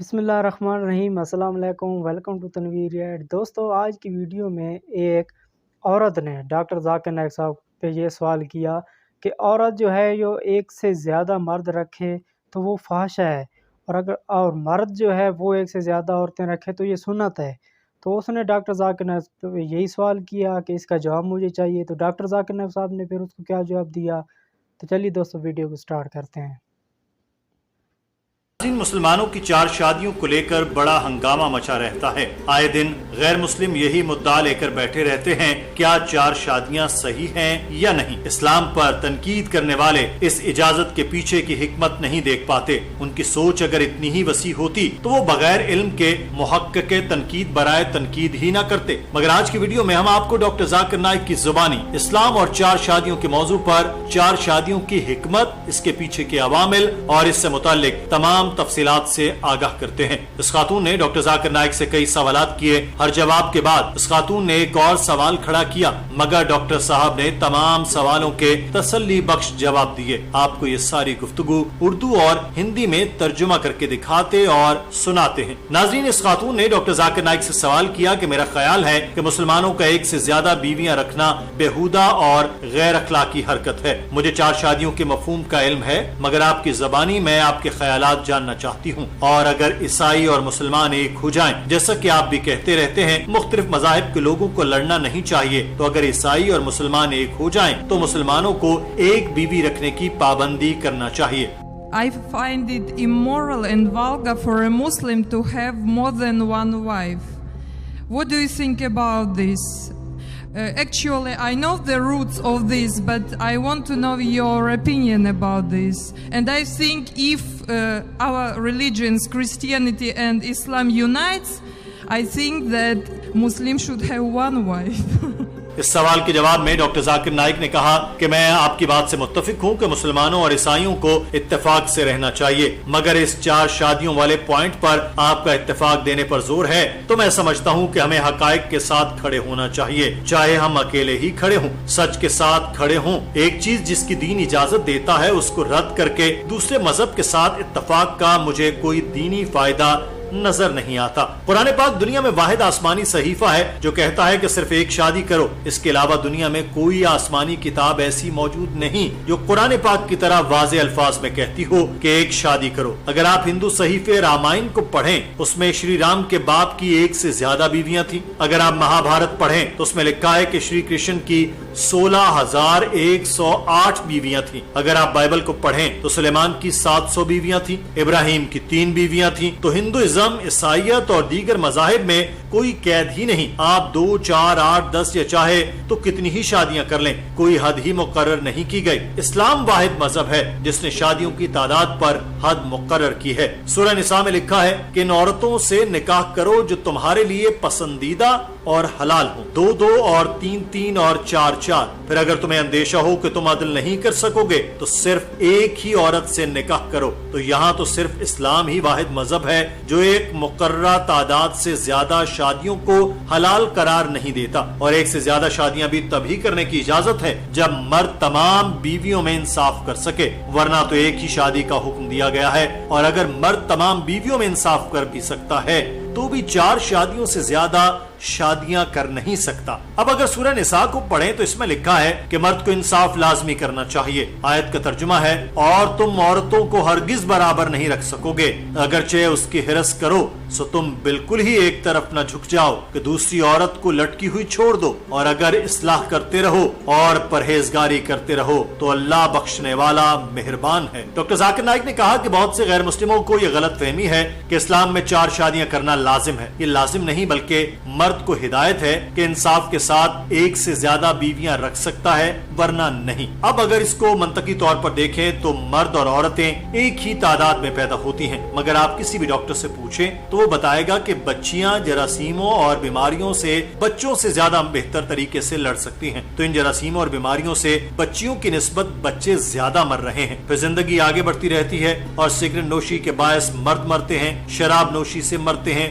بسم اللہ الرحمن الرحیم۔ السلام علیکم، ویلکم ٹو تنویر ریڈ۔ دوستو، آج کی ویڈیو میں ایک عورت نے ڈاکٹر ذاکر نائک صاحب پہ یہ سوال کیا کہ عورت جو ہے جو ایک سے زیادہ مرد رکھے تو وہ فحش ہے، اور مرد جو ہے وہ ایک سے زیادہ عورتیں رکھے تو یہ سنت ہے۔ تو اس نے ڈاکٹر ذاکر نائک پہ یہی سوال کیا کہ اس کا جواب مجھے چاہیے۔ تو ڈاکٹر ذاکر نائک صاحب نے پھر اس کو کیا جواب دیا، تو چلیے دوستو ویڈیو کو سٹارٹ کرتے ہیں۔ مسلمانوں کی 4 شادیوں کو لے کر بڑا ہنگامہ مچا رہتا ہے۔ آئے دن غیر مسلم یہی مدعا لے کر بیٹھے رہتے ہیں، کیا 4 شادیاں صحیح ہیں یا نہیں۔ اسلام پر تنقید کرنے والے اس اجازت کے پیچھے کی حکمت نہیں دیکھ پاتے۔ ان کی سوچ اگر اتنی ہی وسیع ہوتی تو وہ بغیر علم کے محقق تنقید برائے تنقید ہی نہ کرتے۔ مگر آج کی ویڈیو میں ہم آپ کو ڈاکٹر ذاکر نائک کی زبانی اسلام اور 4 شادیوں کے موضوع پر 4 شادیوں کی حکمت، اس کے پیچھے کے عوامل اور اس سے متعلق تمام تفصیلات سے آگاہ کرتے ہیں۔ اس خاتون نے ڈاکٹر ذاکر نائک سے کئی سوالات کیے۔ ہر جواب کے بعد اس خاتون نے ایک اور سوال کھڑا کیا، مگر ڈاکٹر صاحب نے تمام سوالوں کے تسلی بخش جواب دیے۔ آپ کو یہ ساری گفتگو اردو اور ہندی میں ترجمہ کر کے دکھاتے اور سناتے ہیں۔ ناظرین، اس خاتون نے ڈاکٹر ذاکر نائک سے سوال کیا کہ میرا خیال ہے کہ مسلمانوں کا ایک سے زیادہ بیویاں رکھنا بےہودہ اور غیر اخلاقی حرکت ہے۔ مجھے 4 شادیوں کے مفہوم کا علم ہے، مگر آپ کی زبانی میں آپ کے خیالات جاننا چاہتی ہوں۔ اور اگر عیسائی اور مسلمان ایک ہو جائیں، جیسا کہ آپ بھی کہتے رہتے ہیں، مختلف مذاہب کے لوگوں کو لڑنا نہیں چاہیے، تو اگر عیسائی اور مسلمان ایک ہو جائیں تو مسلمانوں کو ایک بیوی رکھنے کی پابندی کرنا چاہیے۔ I find it immoral and vulgar for a Muslim to have more than one wife. What do you think about this? Actually, I know the roots of this, but I want to know your opinion about this. And I think if our religions, Christianity and Islam unites, I think that Muslims should have one wife. اس سوال کے جواب میں doctor Zakir Naik نے کہا کہ میں آپ کی بات سے متفق ہوں کہ مسلمانوں اور عیسائیوں کو اتفاق سے رہنا چاہیے، مگر اس 4 شادیوں والے پوائنٹ پر آپ کا اتفاق دینے پر زور ہے تو میں سمجھتا ہوں کہ ہمیں حقائق کے ساتھ کھڑے ہونا چاہیے، چاہے ہم اکیلے ہی کھڑے ہوں، سچ کے ساتھ کھڑے ہوں۔ ایک چیز جس کی دین اجازت دیتا ہے اس کو رد کر کے دوسرے مذہب کے ساتھ اتفاق کا مجھے کوئی دینی فائدہ نظر نہیں آتا۔ قرآن پاک دنیا میں واحد آسمانی صحیفہ ہے جو کہتا ہے کہ صرف ایک شادی کرو۔ اس کے علاوہ دنیا میں کوئی آسمانی کتاب ایسی موجود نہیں جو قرآن پاک کی طرح واضح الفاظ میں کہتی ہو کہ ایک شادی کرو۔ اگر آپ ہندو صحیفے رامائن کو پڑھیں، اس میں شری رام کے باپ کی 1 سے زیادہ بیویاں تھیں۔ اگر آپ مہا بھارت پڑھیں تو اس میں لکھا ہے کہ شری کرشن کی 16,108 بیویاں تھیں۔ اگر آپ بائبل کو پڑھیں تو سلیمان کی 700 بیویاں تھیں، ابراہیم کی 3 بیویاں تھیں۔ تو ہندوازم، عیسائیت اور دیگر مذاہب میں کوئی قید ہی نہیں، آپ 2، 4، 8، 10 یا چاہے تو کتنی ہی شادیاں کر لیں، کوئی حد ہی مقرر نہیں کی گئی۔ اسلام واحد مذہب ہے جس نے شادیوں کی تعداد پر حد مقرر کی ہے۔ سورہ نساء میں لکھا ہے کہ ان عورتوں سے نکاح کرو جو تمہارے لیے پسندیدہ اور حلال ہوں، 2 اور 3 اور 4۔ پھر اگر تمہیں اندیشہ ہو کہ تم عدل نہیں کر سکو گے تو صرف ایک ہی عورت سے نکاح کرو۔ تو یہاں تو صرف اسلام ہی واحد مذہب ہے جو ایک مقررہ تعداد سے زیادہ شادیوں کو حلال قرار نہیں دیتا، اور ایک سے زیادہ شادیاں بھی تبھی کرنے کی اجازت ہے جب مرد تمام بیویوں میں انصاف کر سکے، ورنہ تو ایک ہی شادی کا حکم دیا گیا ہے۔ اور اگر مرد تمام بیویوں میں انصاف کر بھی سکتا ہے تو بھی 4 شادیوں سے زیادہ شادیاں کر نہیں سکتا۔ اب اگر سورہ نساء کو پڑھیں تو اس میں لکھا ہے کہ مرد کو انصاف لازمی کرنا چاہیے۔ آیت کا ترجمہ ہے، اور تم عورتوں کو ہرگز برابر نہیں رکھ سکو گے، اگرچہ اس کی ہرس کرو سو تم بالکل ہی ایک طرف نہ جھک جاؤ کہ دوسری عورت کو لٹکی ہوئی چھوڑ دو، اور اگر اصلاح کرتے رہو اور پرہیزگاری کرتے رہو تو اللہ بخشنے والا مہربان ہے۔ ڈاکٹر ذاکر نائک نے کہا کہ بہت سے غیر مسلموں کو یہ غلط فہمی ہے کہ اسلام میں 4 شادیاں کرنا لازم ہے۔ یہ لازم نہیں بلکہ مرد کو ہدایت ہے کہ انصاف کے ساتھ 1 سے زیادہ بیویاں رکھ سکتا ہے، ورنہ نہیں۔ اب اگر اس کو منطقی طور پر دیکھیں تو مرد اور عورتیں ایک ہی تعداد میں پیدا ہوتی ہیں، مگر آپ کسی بھی ڈاکٹر سے پوچھیں تو وہ بتائے گا کہ بچیاں جراثیموں اور بیماریوں سے بچوں سے زیادہ بہتر طریقے سے لڑ سکتی ہیں۔ تو ان جراثیموں اور بیماریوں سے بچیوں کی نسبت بچے زیادہ مر رہے ہیں۔ پھر زندگی آگے بڑھتی رہتی ہے اور سگریٹ نوشی کے باعث مرد مرتے ہیں، شراب نوشی سے مرتے ہیں،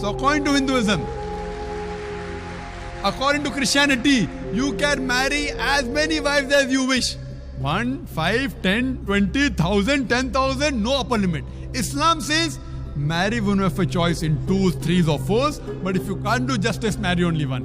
So according to Hinduism, according to Christianity, you can marry as many wives as you wish. 1, 5, 10, 20,000, 10,000, no upper limit. Islam says marry women of a choice in 2s, 3s or 4s, but if you can't do justice, marry only one.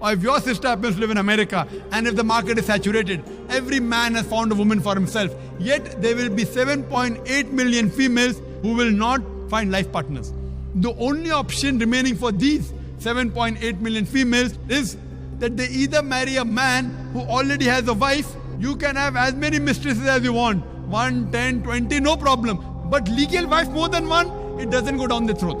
Or if your sister happens to live in America and if the market is saturated, every man has found a woman for himself, yet there will be 7.8 million females who will not find life partners. The only option remaining for these 7.8 million females is that they either marry a man who already has a wife. You can have as many mistresses as you want, 1, 10, 20, no problem. But legal wife more than one, it doesn't go down the throat.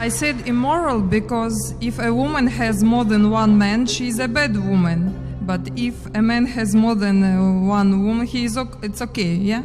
I said immoral because if a woman has more than one man, she is a bad woman. But if a man has more than one woman, it's okay, yeah?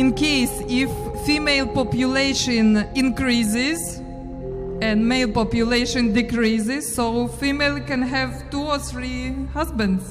In case if female population increases and male population decreases, so female can have 2 or 3 husbands.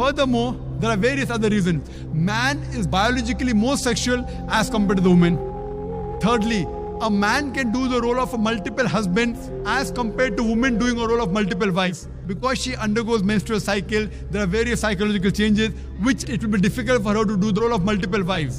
Furthermore, there are various other reasons. Man is biologically more sexual as compared to the woman. Thirdly, a man can do the role of multiple husbands as compared to women doing a role of multiple wives. Because she undergoes menstrual cycle, there are various psychological changes which it will be difficult for her to do the role of multiple wives.